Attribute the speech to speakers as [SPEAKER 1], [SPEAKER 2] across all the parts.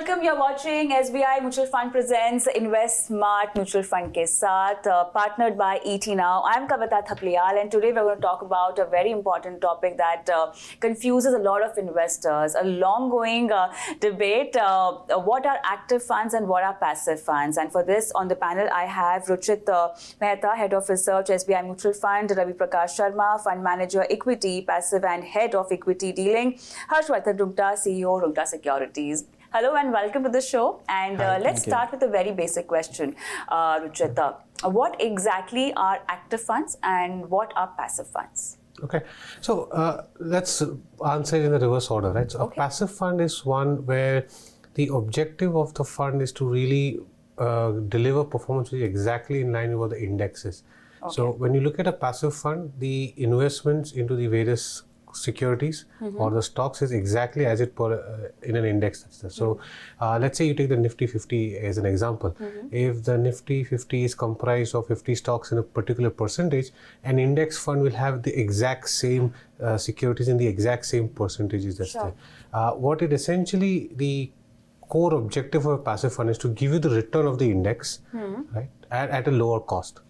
[SPEAKER 1] welcome. You're watching SBI Mutual Fund presents Invest Smart Mutual Fund ke Sath, partnered by ET Now. I'm Kavita Thapliyal, and today we're going to talk about a very important topic that confuses a lot of investors. A long-going debate: what are active funds and what are passive funds? And for this, on the panel, I have Ruchit Mehta, Head of Research, SBI Mutual Fund; Raviprakash Sharma, Fund Manager, Equity, Passive and Head of Equity Dealing; Harshwardhan, Roongta, CEO, Roongta Securities. Hello and welcome to the show. And let's start with a very basic question, Ruchit. What exactly are active funds and what are passive funds?
[SPEAKER 2] Okay, so let's answer in the reverse order, right? So a passive fund is one where the objective of the fund is to really deliver performance which is exactly in line with what the index is. So when you look at a passive fund, the investments into the various securities or the stocks is exactly as it per in an index. So let's say you take the Nifty 50 as an example. If the Nifty 50 is comprised of 50 stocks in a particular percentage, an index fund will have the exact same securities in the exact same percentages. That's there. What it essentially, the core objective of a passive fund is to give you the return of the index, right, at a lower cost.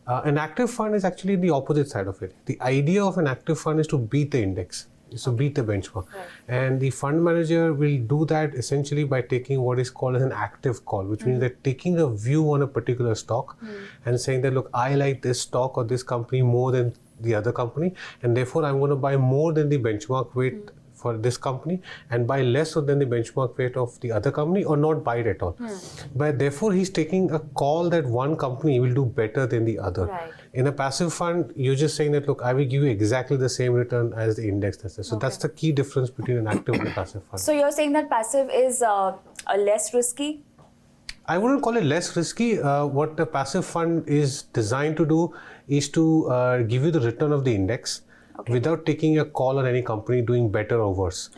[SPEAKER 2] An active fund is actually the opposite side of it. The idea of an active fund is to beat the index, is to beat the benchmark. Right. And the fund manager will do that essentially by taking what is called as an active call, which means they're taking a view on a particular stock and saying that, look, I like this stock or this company more than the other company, and therefore I'm going to buy more than the benchmark weight for this company and buy less than the benchmark weight of the other company, or not buy it at all. But therefore he's taking a call that one company will do better than the other. Right. In a passive fund, you're just saying that, look, I will give you exactly the same return as the index. So that's the key difference between an active and a passive fund.
[SPEAKER 1] So you're saying that passive is less risky?
[SPEAKER 2] I wouldn't call it less risky. What a passive fund is designed to do is to give you the return of the index, without taking a call on any company doing better or worse.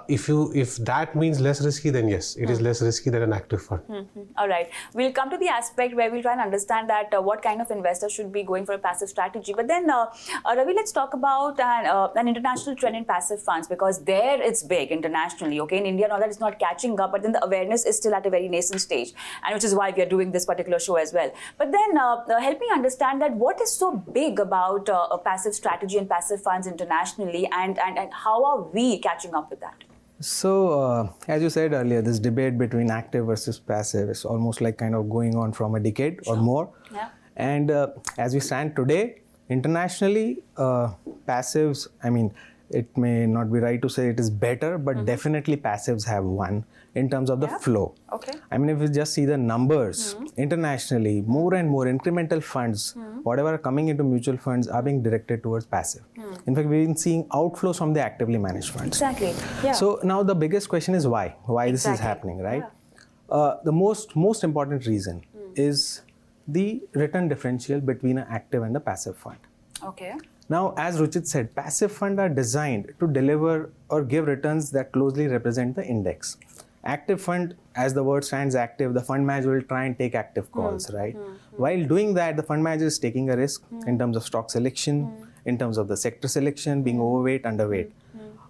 [SPEAKER 2] If that means less risky, then yes, it is less risky than an active fund.
[SPEAKER 1] All right. We'll come to the aspect where we'll try and understand that what kind of investor should be going for a passive strategy. But then, Ravi, let's talk about an international trend in passive funds, because there it's big internationally. Okay, in India, now that it's not catching up, but then the awareness is still at a very nascent stage, and which is why we are doing this particular show as well. But then, help me understand that what is so big about a passive strategy and passive funds internationally, and how are we catching up with that?
[SPEAKER 3] So, as you said earlier, this debate between active versus passive is almost like kind of going on from a decade or more. And as we stand today, internationally, passives, I mean, it may not be right to say it is better, but definitely passives have won in terms of the flow. I mean, if you just see the numbers internationally, more and more incremental funds, whatever are coming into mutual funds, are being directed towards passive. In fact, we've been seeing outflows from the actively managed funds. So now the biggest question is why? Why this is happening, right? The most important reason is the return differential between an active and a passive fund. Now, as Ruchit said, passive funds are designed to deliver or give returns that closely represent the index. Active fund, as the word stands active, the fund manager will try and take active calls, right? While doing that, the fund manager is taking a risk in terms of stock selection, in terms of the sector selection, being overweight, underweight.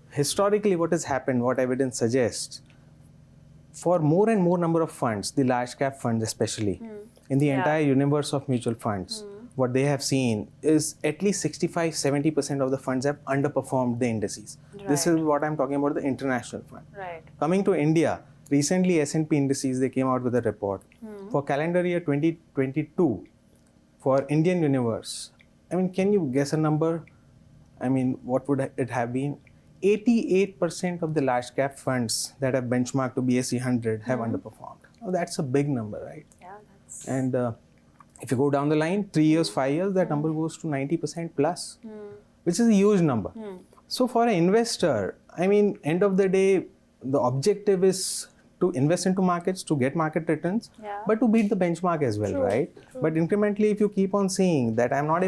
[SPEAKER 3] Historically, what has happened, what evidence suggests, for more and more number of funds, the large cap funds especially, in the entire universe of mutual funds, what they have seen is at least 65-70% of the funds have underperformed the indices. This is what I'm talking about, the international fund. Coming to India, recently S&P indices, they came out with a report. For calendar year 2022, for Indian universe, I mean, can you guess a number? I mean, what would it have been? 88% of the large cap funds that have benchmarked to BSE 100 have underperformed. Now, that's a big number, right? And if you go down the line, 3 years, 5 years, that number goes to 90% plus, which is a huge number. So for an investor, I mean, end of the day, the objective is to invest into markets, to get market returns, but to beat the benchmark as well, right? But incrementally, if you keep on seeing that I'm not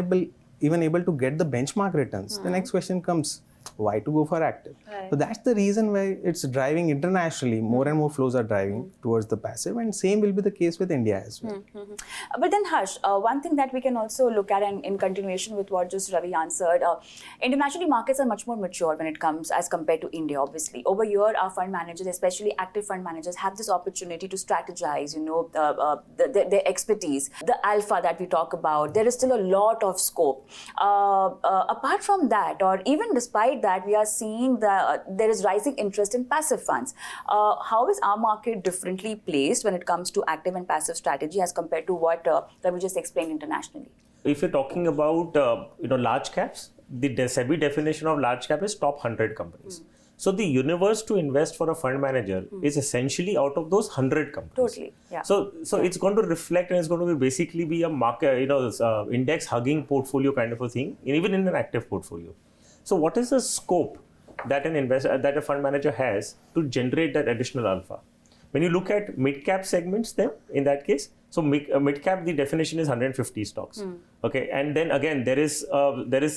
[SPEAKER 3] even able to get the benchmark returns, the next question comes, why to go for active?
[SPEAKER 1] Right.
[SPEAKER 3] So that's the reason why it's driving internationally. More and more flows are driving towards the passive, and same will be the case with India as well.
[SPEAKER 1] But then Harsh, one thing that we can also look at, and in continuation with what just Ravi answered, internationally markets are much more mature when it comes as compared to India, obviously. Over here, our fund managers, especially active fund managers, have this opportunity to strategize, their expertise, the alpha that we talk about. There is still a lot of scope. Apart from that, or even despite that, we are seeing that there is rising interest in passive funds. How is our market differently placed when it comes to active and passive strategy as compared to what Ravi just explained internationally?
[SPEAKER 4] If you're talking about large caps, the SEBI definition of large cap is top 100 companies. So the universe to invest for a fund manager is essentially out of those 100 companies.
[SPEAKER 1] Totally, yeah.
[SPEAKER 4] So it's going to reflect, and it's going to basically be a market, index hugging portfolio kind of a thing, even in an active portfolio. So what is the scope that that a fund manager has to generate that additional alpha? When you look at mid-cap segments, then in that case, so mid-cap, the definition is 150 stocks. Okay, and then again, there is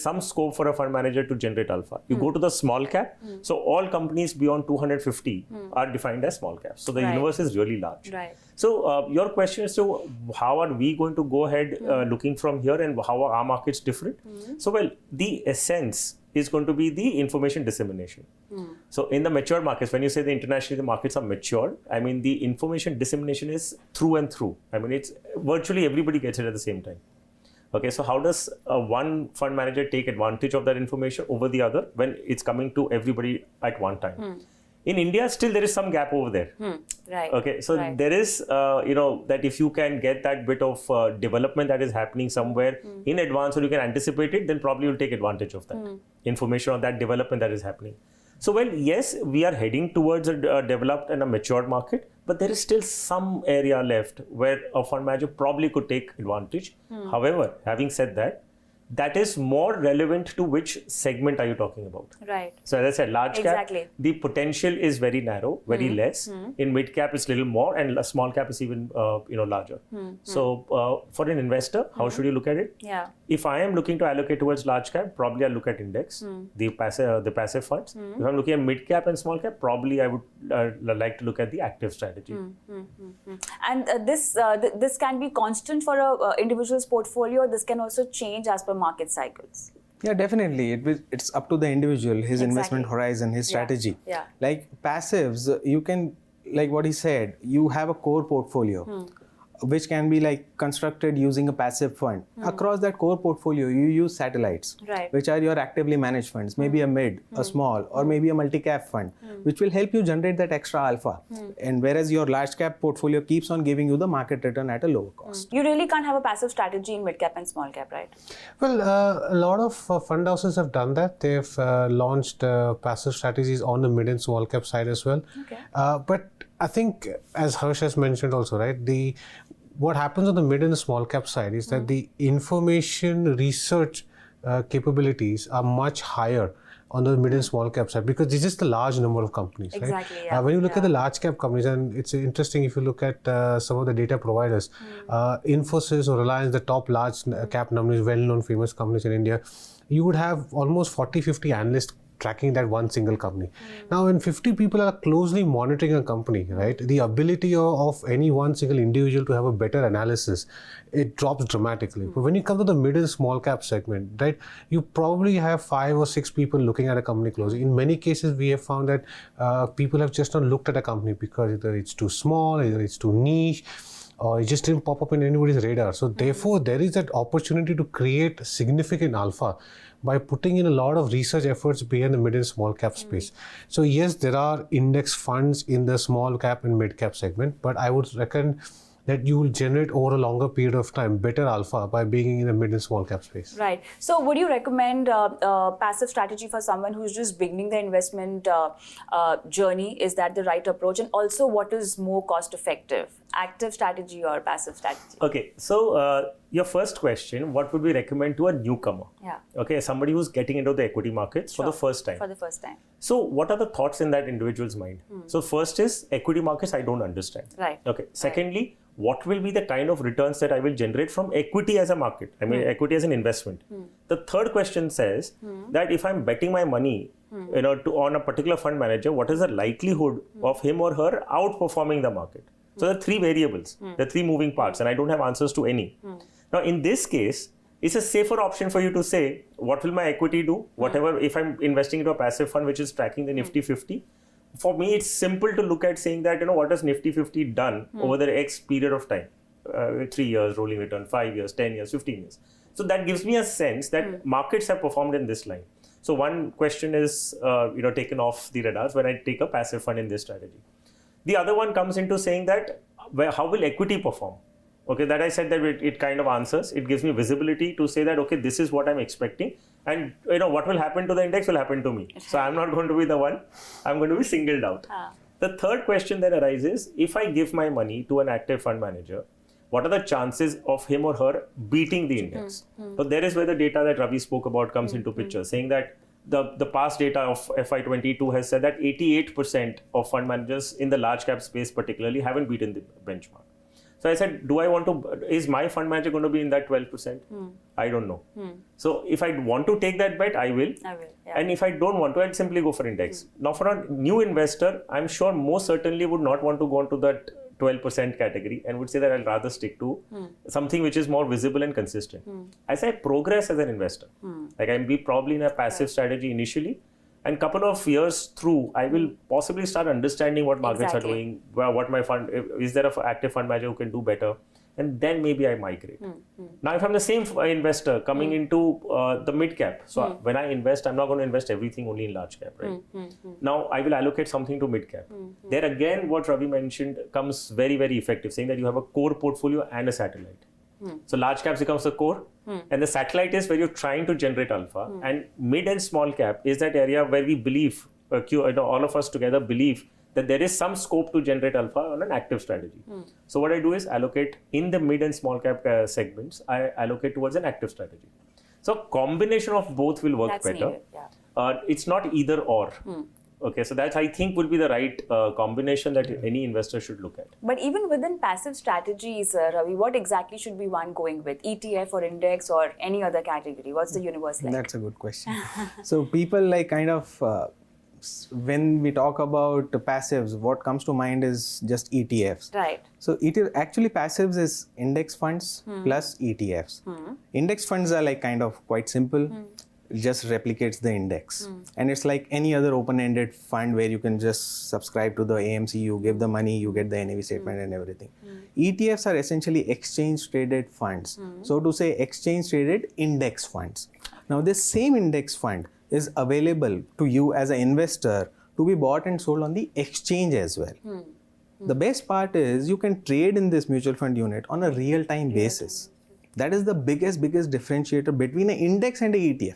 [SPEAKER 4] some scope for a fund manager to generate alpha. You go to the small cap, so all companies beyond 250 are defined as small caps. So the universe is really large.
[SPEAKER 1] Right.
[SPEAKER 4] So your question is, so how are we going to go ahead looking from here, and how are our markets different? So well, the essence is going to be the information dissemination. So in the mature markets, when you say the internationally the markets are mature, I mean the information dissemination is through and through. I mean it's virtually everybody gets it at the same time. Okay, so how does one fund manager take advantage of that information over the other when it's coming to everybody at one time? In India, still there is some gap over there.
[SPEAKER 1] Right.
[SPEAKER 4] Okay, so there is, that if you can get that bit of development that is happening somewhere in advance, or you can anticipate it, then probably you'll take advantage of that information or that development that is happening. So, well, yes, we are heading towards a developed and a matured market, but there is still some area left where a fund manager probably could take advantage. However, having said that, that is more relevant to which segment are you talking about?
[SPEAKER 1] Right.
[SPEAKER 4] So as I said, large cap, the potential is very narrow, very less. In mid cap, it's a little more, and a small cap is even larger. So for an investor, how should you look at it?
[SPEAKER 1] Yeah.
[SPEAKER 4] If I am looking to allocate towards large cap, probably I'll look at index, the passive funds. If I'm looking at mid cap and small cap, probably I would like to look at the active strategy.
[SPEAKER 1] And this can be constant for a individual's portfolio. This can also change as per market cycles.
[SPEAKER 3] Yeah, definitely. It's up to the individual, his investment horizon, his strategy.
[SPEAKER 1] Yeah.
[SPEAKER 3] Like passives, you can, like what he said, you have a core portfolio, which can be like constructed using a passive fund. Across that core portfolio, you use satellites, which are your actively managed funds, maybe a mid, a small, or maybe a multi-cap fund, which will help you generate that extra alpha. And whereas your large cap portfolio keeps on giving you the market return at a lower cost.
[SPEAKER 1] You really can't have a passive strategy in mid cap and small cap, right?
[SPEAKER 2] Well, a lot of fund houses have done that. They've launched passive strategies on the mid and small cap side as well.
[SPEAKER 1] Okay.
[SPEAKER 2] But I think, as Harsh has mentioned also, right, what happens on the mid and the small cap side is that the information research capabilities are much higher on the mid and small cap side, because this is the large number of companies.
[SPEAKER 1] Exactly.
[SPEAKER 2] Right?
[SPEAKER 1] Yeah.
[SPEAKER 2] When you look at the large cap companies, and it's interesting if you look at some of the data providers, Infosys or Reliance, the top large cap companies, well-known famous companies in India, you would have almost 40-50 analysts tracking that one single company. Now, when 50 people are closely monitoring a company, right, the ability of any one single individual to have a better analysis, it drops dramatically. But when you come to the mid and small cap segment, right, you probably have 5 or 6 people looking at a company closely. In many cases, we have found that people have just not looked at a company because either it's too small, either it's too niche, or it just didn't pop up in anybody's radar. So therefore, there is that opportunity to create significant alpha by putting in a lot of research efforts beyond the mid and small cap space. So yes, there are index funds in the small cap and mid cap segment, but I would reckon that you will generate over a longer period of time better alpha by being in the mid and small cap space.
[SPEAKER 1] Right. So would you recommend passive strategy for someone who's just beginning the investment journey? Is that the right approach? And also, what is more cost effective? Active strategy or passive strategy?
[SPEAKER 4] Okay, so your first question, what would we recommend to a newcomer?
[SPEAKER 1] Yeah.
[SPEAKER 4] Okay, somebody who's getting into the equity markets for the first time.
[SPEAKER 1] For the first time.
[SPEAKER 4] So what are the thoughts in that individual's mind? So first is equity markets I don't understand.
[SPEAKER 1] Right.
[SPEAKER 4] Okay. Secondly, what will be the kind of returns that I will generate from equity as a market? I mean, equity as an investment. The third question says that if I'm betting my money, on a particular fund manager, what is the likelihood of him or her outperforming the market? So there are three variables, there are three moving parts, and I don't have answers to any. Now, in this case, it's a safer option for you to say, what will my equity do? Whatever, if I'm investing into a passive fund which is tracking the Nifty 50, for me, it's simple to look at saying that, what has Nifty 50 done over the X period of time? 3 years, rolling return, 5 years, 10 years, 15 years. So that gives me a sense that markets have performed in this line. So one question is, taken off the radars when I take a passive fund in this strategy. The other one comes into saying that, how will equity perform? Okay, that I said that it kind of answers. It gives me visibility to say that, okay, this is what I'm expecting. And, what will happen to the index will happen to me. So I'm not going to be the one. I'm going to be singled out. The third question that arises, if I give my money to an active fund manager, what are the chances of him or her beating the index? So there is where the data that Ravi spoke about comes into picture, saying that the past data of FY22 has said that 88% of fund managers in the large cap space particularly haven't beaten the benchmark. So I said, is my fund manager going to be in that 12%? I don't know. So if I want to take that bet, I will.
[SPEAKER 1] Yeah.
[SPEAKER 4] And if I don't want to, I'd simply go for index. Now for a new investor, I'm sure most certainly would not want to go into that 12% category and would say that I'll rather stick to something which is more visible and consistent. As I progress as an investor, like I'll be probably in a passive strategy initially, and couple of years through, I will possibly start understanding what markets are doing, what my fund, is there an active fund manager who can do better, and then maybe I migrate. Now, if I'm the same investor coming into the mid cap, so when I invest, I'm not going to invest everything only in large cap, right? Now, I will allocate something to mid cap. There again, what Ravi mentioned comes very, very effective, saying that you have a core portfolio and a satellite. So large caps becomes the core, and the satellite is where you're trying to generate alpha, and mid and small cap is that area where we believe, all of us together believe that there is some scope to generate alpha on an active strategy. So what I do is allocate in the mid and small cap segments, I allocate towards an active strategy. So combination of both will work better.
[SPEAKER 1] Needed, yeah.
[SPEAKER 4] It's not either or. Okay, so that I think would be the right combination that any investor should look at.
[SPEAKER 1] But even within passive strategies, Ravi, what exactly should be one going with? ETF or index or any other category? What's the universe like?
[SPEAKER 3] That's a good question. So people when we talk about passives, what comes to mind is just ETFs.
[SPEAKER 1] Right.
[SPEAKER 3] So actually passives is index funds plus ETFs. Index funds are quite simple. Just replicates the index, and it's like any other open-ended fund where you can just subscribe to the AMC, you give the money, you get the NAV statement and everything. ETFs are essentially exchange traded funds, so to say exchange traded index funds. Now this same index fund is available to you as an investor to be bought and sold on the exchange as well. The best part is you can trade in this mutual fund unit on a real-time basis. That is the biggest differentiator between an index and an ETF.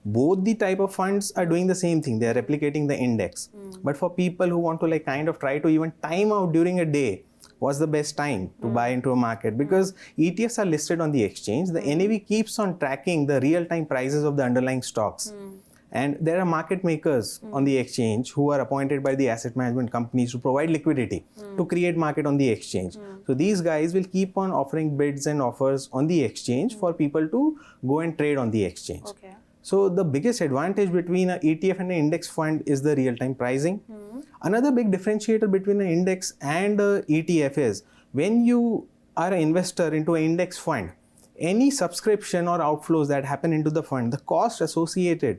[SPEAKER 3] Both the type of funds are doing the same thing. They are replicating the index. But for people who want to try to even time out during a day, what's the best time to buy into a market? Because ETFs are listed on the exchange. The NAV keeps on tracking the real-time prices of the underlying stocks. And there are market makers on the exchange who are appointed by the asset management companies to provide liquidity to create market on the exchange. So these guys will keep on offering bids and offers on the exchange for people to go and trade on the exchange.
[SPEAKER 1] Okay.
[SPEAKER 3] So the biggest advantage between an ETF and an index fund is the real-time pricing. Another big differentiator between an index and an ETF is when you are an investor into an index fund, any subscription or outflows that happen into the fund, the cost associated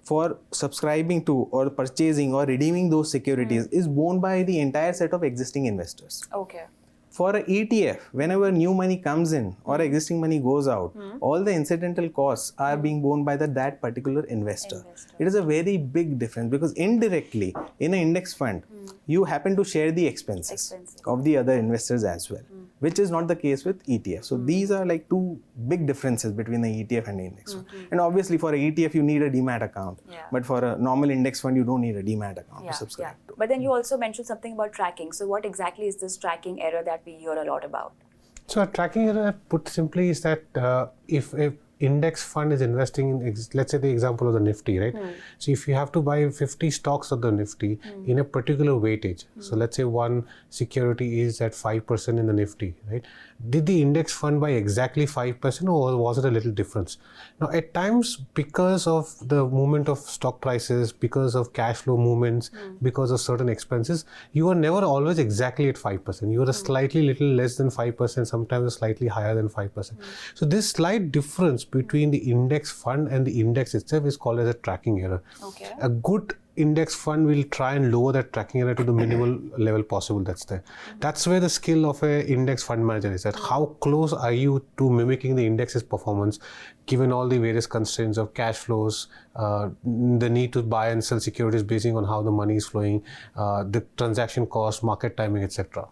[SPEAKER 3] for subscribing to or purchasing or redeeming those securities is borne by the entire set of existing investors.
[SPEAKER 1] Okay.
[SPEAKER 3] For an ETF, whenever new money comes in or existing money goes out, all the incidental costs are being borne by that particular investor. It is a very big difference because indirectly in an index fund, you happen to share the expenses of the other investors as well. which is not the case with ETF. So these are like two big differences between the ETF and the index fund. And obviously for an ETF, you need a demat account. But for a normal index fund, you don't need a demat account to subscribe to.
[SPEAKER 1] But then you also mentioned something about tracking. So what exactly is this tracking error that we hear a lot about?
[SPEAKER 2] So a tracking error, put simply, is that if a index fund is investing in, let's say the example of the Nifty, right? So if you have to buy 50 stocks of the Nifty in a particular weightage, so let's say one security is at 5% in the Nifty, right? Did the index fund buy exactly 5% or was it a little difference? Now at times, because of the movement of stock prices, because of cash flow movements, because of certain expenses, you are never always exactly at 5%. You are a slightly little less than 5%, sometimes slightly higher than 5%. So this slight difference between the index fund and the index itself is called as a tracking error. A good index fund will try and lower that tracking error to the minimal level possible that's there. That's where the skill of an index fund manager is, that how close are you to mimicking the index's performance given all the various constraints of cash flows, the need to buy and sell securities based on how the money is flowing, the transaction cost, market timing, etc.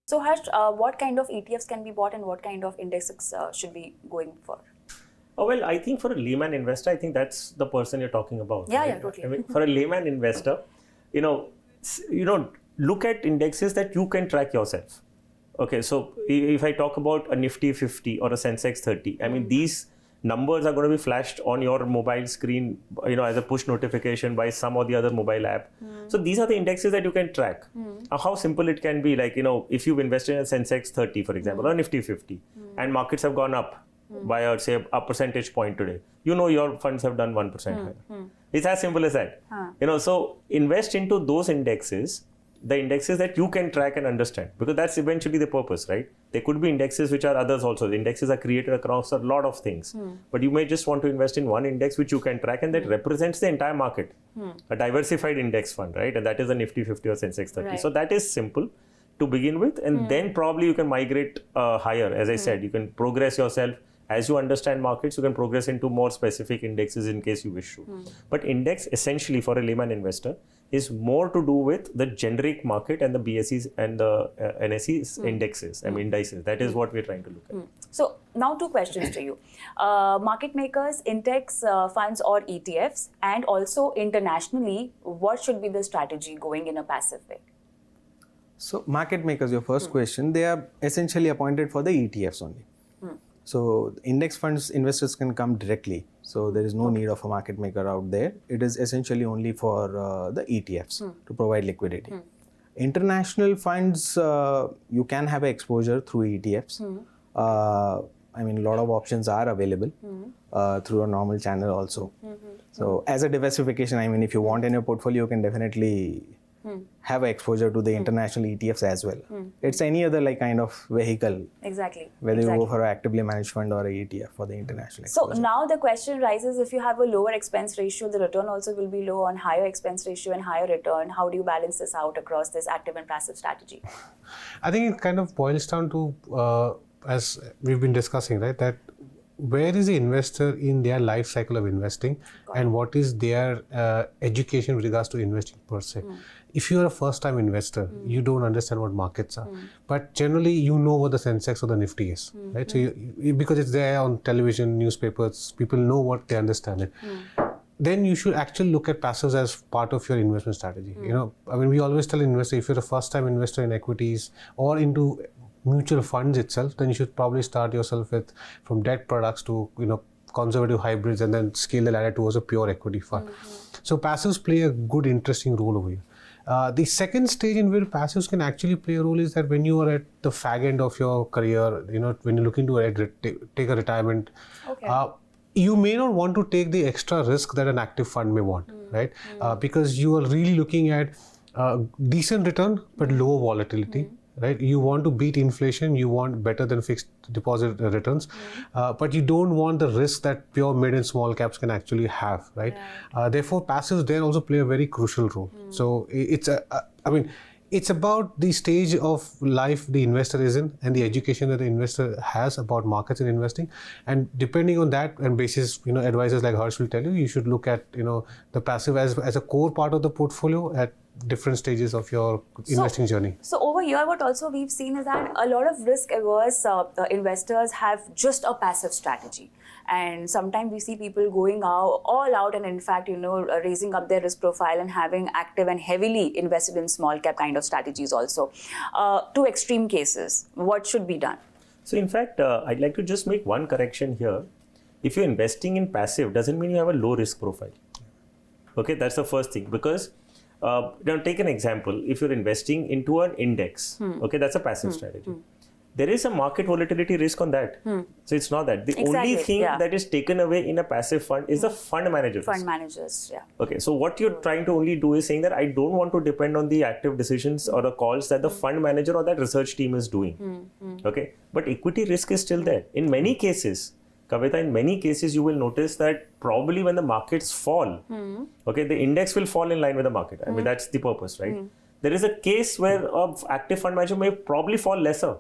[SPEAKER 1] So Harsh, what kind of ETFs can be bought and what kind of indexes should be going for?
[SPEAKER 4] Oh, well, I think for a layman investor, I think that's the person you're talking about.
[SPEAKER 1] Yeah,
[SPEAKER 4] right?
[SPEAKER 1] yeah, totally.
[SPEAKER 4] I mean, for a layman investor, look at indexes that you can track yourself. Okay, so if I talk about a Nifty 50 or a Sensex 30, I mean, these numbers are going to be flashed on your mobile screen, as a push notification by some or the other mobile app. So these are the indexes that you can track. How simple it can be, like, if you've invested in a Sensex 30, for example, or Nifty 50, and markets have gone up by, say, a percentage point today, your funds have done 1% higher. It's as simple as that. So invest into those indexes, the indexes that you can track and understand, because that's eventually the purpose, right? There could be indexes which are others also. The indexes are created across a lot of things, but you may just want to invest in one index which you can track and that represents the entire market, a diversified index fund, right? And that is the Nifty 50 or Sensex 30.
[SPEAKER 1] Right.
[SPEAKER 4] So that is simple to begin with, and then probably you can migrate higher. As I said, you can progress yourself. As you understand markets, you can progress into more specific indexes in case you wish to. But index, essentially for a layman investor, is more to do with the generic market and the BSEs and the NSEs indexes, indices. That is what we're trying to look at.
[SPEAKER 1] So now two questions to you. Market makers, index funds or ETFs, and also internationally, what should be the strategy going in a passive way?
[SPEAKER 3] So market makers, your first question, they are essentially appointed for the ETFs only. So index funds investors can come directly. So there is no need of a market maker out there. It is essentially only for the ETFs to provide liquidity. International funds, you can have exposure through ETFs. A lot of options are available through a normal channel also. So as a diversification, if you want in your portfolio, you can definitely have exposure to the international ETFs as well. It's any other kind of vehicle.
[SPEAKER 1] Exactly.
[SPEAKER 3] Whether you go for an actively managed fund or an ETF for the international exposure.
[SPEAKER 1] So now the question rises, if you have a lower expense ratio, the return also will be low on higher expense ratio and higher return. How do you balance this out across this active and passive strategy?
[SPEAKER 2] I think it kind of boils down to, as we've been discussing, right, that where is the investor in their life cycle of investing and what is their education with regards to investing per se. If you're a first-time investor, you don't understand what markets are, but generally you know what the Sensex or the Nifty is, right? So because it's there on television, newspapers, people know what they understand it. Then you should actually look at passives as part of your investment strategy. We always tell investors, if you're a first-time investor in equities or into mutual funds itself, then you should probably start yourself with from debt products to conservative hybrids and then scale the ladder towards a pure equity fund. So passives play a good, interesting role over here. The second stage in where passives can actually play a role is that when you are at the fag end of your career, when you're looking to take a retirement, you may not want to take the extra risk that an active fund may want, right? Because you are really looking at decent return but lower volatility. Right, you want to beat inflation, you want better than fixed deposit returns, but you don't want the risk that pure mid and small caps can actually have, right? Therefore, passives there also play a very crucial role. So it's It's about the stage of life the investor is in and the education that the investor has about markets and investing. And depending on that and basis, advisors like Harsh will tell you, you should look at, the passive as a core part of the portfolio at different stages of your investing journey.
[SPEAKER 1] So over here, what also we've seen is that a lot of risk-averse investors have just a passive strategy. And sometimes we see people going all out and in fact, raising up their risk profile and having active and heavily invested in small cap kind of strategies also. Two extreme cases. What should be done?
[SPEAKER 4] So in fact, I'd like to just make one correction here. If you're investing in passive, doesn't mean you have a low risk profile. Okay, that's the first thing. Because now take an example. If you're investing into an index, okay, that's a passive strategy. There is a market volatility risk on that. So it's not that. The only thing that is taken away in a passive fund is the fund manager.
[SPEAKER 1] Fund managers, yeah.
[SPEAKER 4] Okay, so what you're trying to only do is saying that I don't want to depend on the active decisions or the calls that the fund manager or that research team is doing. Okay, but equity risk is still there. In many cases, Kavita, in many cases, you will notice that probably when the markets fall, okay, the index will fall in line with the market. I mean, that's the purpose, right? There is a case where an active fund manager may probably fall lesser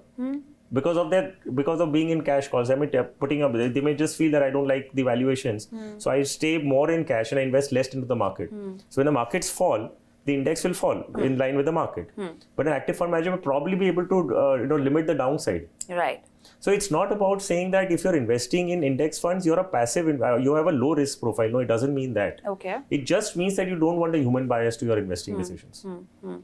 [SPEAKER 4] because of being in cash calls. I mean, they may just feel that I don't like the valuations, so I stay more in cash and I invest less into the market. So when the markets fall, the index will fall in line with the market. But an active fund manager will probably be able to limit the downside.
[SPEAKER 1] Right.
[SPEAKER 4] So it's not about saying that if you're investing in index funds, you're a passive, you have a low risk profile. No, it doesn't mean that.
[SPEAKER 1] Okay.
[SPEAKER 4] It just means that you don't want a human bias to your investing decisions.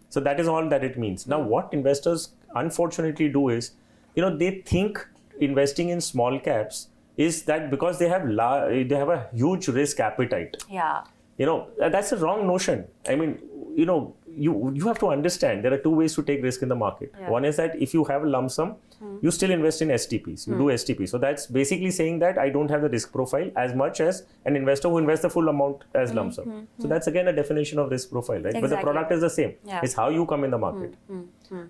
[SPEAKER 4] So that is all that it means. Now, what investors unfortunately do is, they think investing in small caps is that because they have a huge risk appetite.
[SPEAKER 1] Yeah.
[SPEAKER 4] That's a wrong notion. I mean, you have to understand there are two ways to take risk in the market.
[SPEAKER 1] Yeah.
[SPEAKER 4] One is that if you have a lump sum, you still invest in STPs. You do STPs. So that's basically saying that I don't have the risk profile as much as an investor who invests the full amount as lump sum. So that's again a definition of risk profile, right?
[SPEAKER 1] Exactly.
[SPEAKER 4] But the product is the same.
[SPEAKER 1] Yeah.
[SPEAKER 4] It's how you come in the market.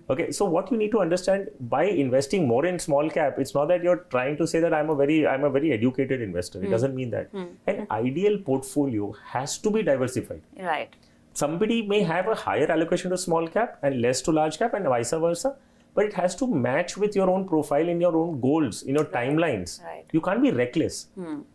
[SPEAKER 4] Okay, so what you need to understand by investing more in small cap, it's not that you're trying to say that I'm a very educated investor. It doesn't mean that. An ideal portfolio has to be diversified.
[SPEAKER 1] Right.
[SPEAKER 4] Somebody may have a higher allocation to small cap and less to large cap and vice versa, but it has to match with your own profile in your own goals, in your timelines.
[SPEAKER 1] Right.
[SPEAKER 4] You can't be reckless,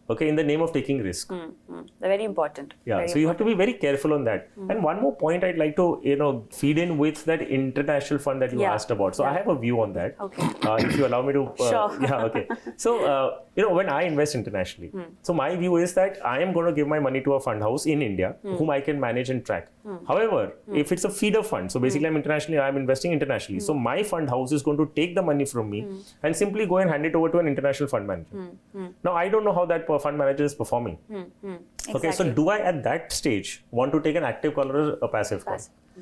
[SPEAKER 4] okay, in the name of taking risk.
[SPEAKER 1] They're very important.
[SPEAKER 4] Yeah,
[SPEAKER 1] very
[SPEAKER 4] so you have to be very careful on that. And one more point I'd like to, feed in with that international fund that you asked about. So I have a view on that.
[SPEAKER 1] Okay.
[SPEAKER 4] If you allow me to.
[SPEAKER 1] Sure.
[SPEAKER 4] Yeah, okay. So, when I invest internationally, so my view is that I am going to give my money to a fund house in India, whom I can manage and track. However, if it's a feeder fund, so basically I'm investing internationally. So my fund house is going to take the money from me and simply go and hand it over to an international fund manager. Now, I don't know how that fund manager is performing.
[SPEAKER 1] Exactly.
[SPEAKER 4] Okay, so do I at that stage want to take an active call or a passive call?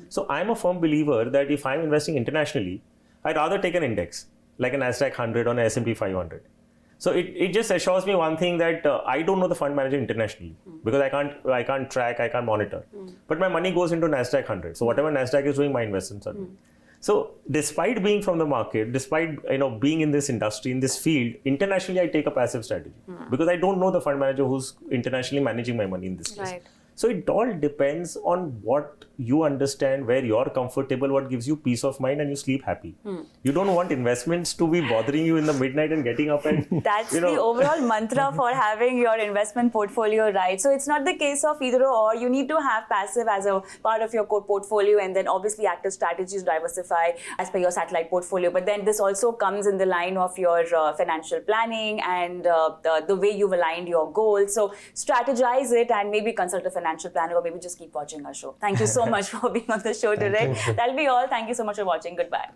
[SPEAKER 4] So I'm a firm believer that if I'm investing internationally, I'd rather take an index like an NASDAQ 100 or an S&P 500. So it just assures me one thing that I don't know the fund manager internationally because I can't track, I can't monitor. But my money goes into NASDAQ 100. So whatever NASDAQ is doing, my investments are doing. So despite being from the market, despite being in this industry, in this field, internationally I take a passive strategy because I don't know the fund manager who's internationally managing my money in this case.
[SPEAKER 1] Right.
[SPEAKER 4] So it all depends on what you understand, where you're comfortable, what gives you peace of mind and you sleep happy. You don't want investments to be bothering you in the midnight and getting up and
[SPEAKER 1] That's the overall mantra for having your investment portfolio right. So it's not the case of either or. You need to have passive as a part of your core portfolio and then obviously active strategies diversify as per your satellite portfolio. But then this also comes in the line of your financial planning and the way you've aligned your goals. So strategize it and maybe consult a financial planner or maybe just keep watching our show. Thank you so much for being on the show today. That'll be all. Thank you so much for watching. Goodbye.